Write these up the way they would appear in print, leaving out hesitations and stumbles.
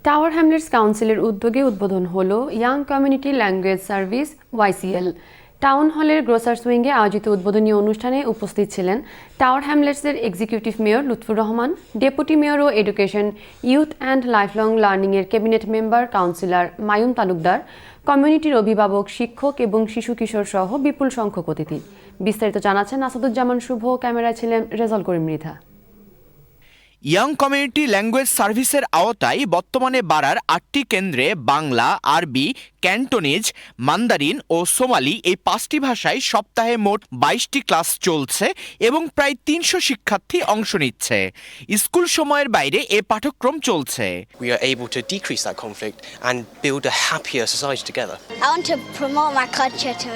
Tower Hamlets কাউন্সিলের উদ্যোগে উদ্বোধন হলো young community language service YCL। Town হলের গ্রোসার্স উইংয়ে আয়োজিত উদ্বোধনী অনুষ্ঠানে উপস্থিত ছিলেন টাওয়ার হ্যামলেটসের executive mayor Lutfur Rahman, deputy mayor ও এডুকেশন, ইউথ অ্যান্ড লাইফলং লার্নিংয়ের cabinet member councillor Mayum Talukdar, কমিউনিটির অভিভাবক, শিক্ষক এবং শিশু কিশোর সহ বিপুল সংখ্যক অতিথি। বিস্তারিত জানাচ্ছেন আসাদুজ্জামান শুভ, ক্যামেরায় ছিলেন Rezaul Karim Mridha. Young community language সার্ভিসের আওতায় বর্তমানে বাড়ার 8টি কেন্দ্রে বাংলা, আরবি, ক্যান্টোনিজ, মান্দারিন ও সোমালি এই 5টি ভাষায় সপ্তাহে মোট 22টি ক্লাস চলছে এবং প্রায় 300 শিক্ষার্থী অংশ নিচ্ছে। স্কুল সময়ের বাইরে এ পাঠ্যক্রম চলছে। We are able to decrease that conflict and build a happier society together. I want to promote my culture to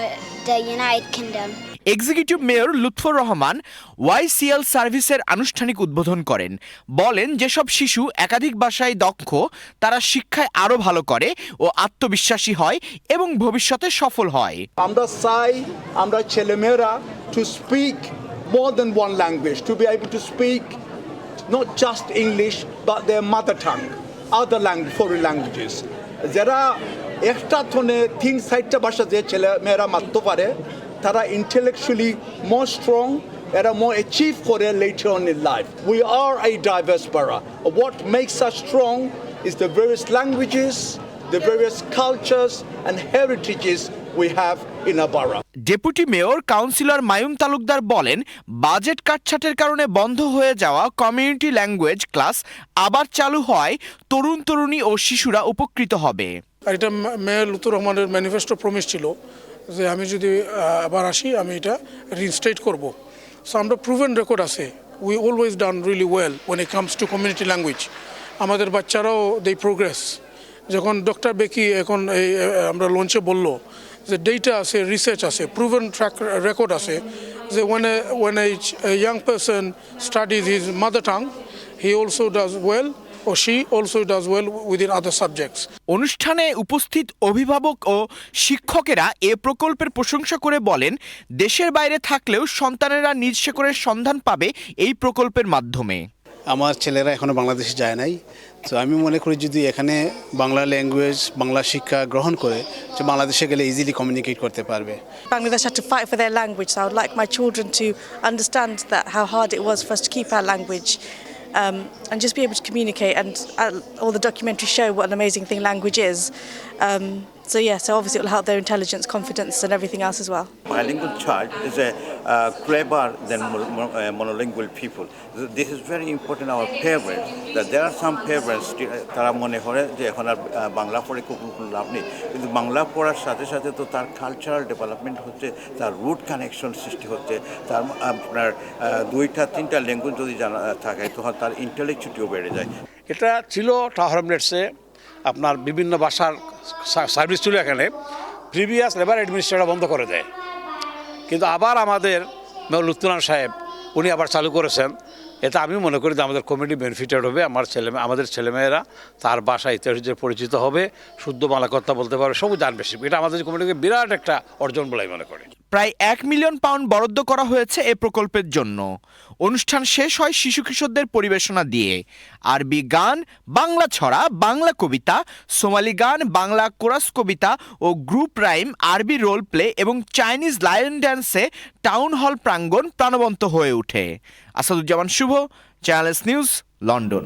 the United Kingdom. Executive mayor Lutfur Rahman YCL সার্ভিসের আনুষ্ঠানিক উদ্বোধন করেন। বলেন, যেসব শিশু একাধিক ভাষায় দক্ষ তারা শিক্ষায় আরো ভালো করে ও আত্মবিশ্বাসী হয় এবং ভবিষ্যতে সফল হয়। আমরা চাই আমরা ছেলেমেয়েরা to speak more than one language, to be able to speak not just English but their mother tongue, other foreign languages. যারা একটা থনে 3-4টা ভাষা যে ছেলেমেয়েরা মারতে পারে তারা intellectually more strong, এরা more achieve করে later on in life. We are a diverse borough. What makes us strong is the various languages, the various cultures and heritages we have in our borough. Deputy mayor councillor Mayum Talukdar বলেন, budget কাটছাটের কারণে বন্ধ হয়ে যাওয়া community language class আবার চালু হয় তরুণ তরুণী ও শিশুরা উপকৃত হবে। এটা মেয়র লুৎফুর রহমানের ম্যানিফেস্টো প্রমিস ছিল যে আমি যদি আবার আসি আমি এটা রিইনস্টেট করব। সো আমরা প্রুভেন রেকর্ড আছে, we always done really well when it comes to community language. আমাদের বাচ্চারাও দে প্রোগ্রেস। যখন ডক্টর বেকি এখন এই আমরা লঞ্চে বললো যে ডেটা আছে, রিসার্চ আছে, প্রুভেন ট্র্যাক রেকর্ড আছে যে when a young person studies his mother tongue, he also does well or she also does well within other subjects. অনুষ্ঠানে উপস্থিত অভিভাবক ও শিক্ষকেরা এ প্রকল্পের প্রশংসা করে বলেন, দেশের বাইরে থাকলেও সন্তানেরা নিজ শেকড়ের সন্ধান পাবে এই প্রকল্পের মাধ্যমে। আমার ছেলেরা এখনো বাংলাদেশে যায় নাই, তো আমি মনে করি যদি এখানে বাংলা ল্যাঙ্গুয়েজ, বাংলা শিক্ষা গ্রহণ করে যে বাংলাদেশে গেলে ইজিলি কমিউনিকেট করতে পারবে। Bangladesh had to fight for their language, so I would like my children to understand that how hard it was for us to keep our language. And just be able to communicate, and all the documentaries show what an amazing thing language is. So obviously it will help their intelligence, confidence and everything else as well. Bilingual child is clever than monolingual people. This is very important our parents, that there are some parents তারা মনে করে যে এখন আর বাংলা পড়ে কোনো লাভ নেই, কিন্তু বাংলা পড়ার সাথে সাথে তো তার কালচারাল ডেভেলপমেন্ট হচ্ছে, তার রুট কানেকশন সৃষ্টি হচ্ছে, তার আপনার 2-3টা ল্যাঙ্গুয়েজ যদি জানা থাকে তখন তার ইন্টেলেকচুয়ালিটিও বেড়ে যায়। এটা ছিল টাওয়ার হ্যামলেটসে আপনার বিভিন্ন ভাষার সার্ভিস ছিল। এখানে প্রিভিয়াস লেবার অ্যাডমিনিস্ট্রেটর বন্ধ করে দেয়, কিন্তু আবার আমাদের মেয়র লুৎফুর সাহেব উনি আবার চালু করেছেন। এতে আমি মনে করি যে আমাদের কমিউনিটি বেনিফিটেড হবে, আমাদের ছেলেমেয়েরা তার ভাষা ইতিহাসে পরিচিত হবে, শুদ্ধ বাংলা কথা বলতে পারবে, সব জানবে। এটা আমাদের কমিউনিটিকে বিরাট একটা অর্জন বলে মনে করি। প্রায় 1 মিলিয়ন পাউন্ড বরাদ্দ করা হয়েছে এ প্রকল্পের জন্য। অনুষ্ঠান শেষ হয় শিশু কিশোরদের পরিবেশনা দিয়ে। আরবি গান, বাংলা ছড়া, বাংলা কবিতা, সোমালি গান, বাংলা কোরাস কবিতা ও গ্রুপ রাইম, আরবি রোল প্লে এবং চাইনিজ লায়ন ড্যান্সে টাউন হল প্রাঙ্গণ প্রাণবন্ত হয়ে ওঠে। আসাদুজ্জামান শুভ, চ্যানেলস নিউজ, লন্ডন।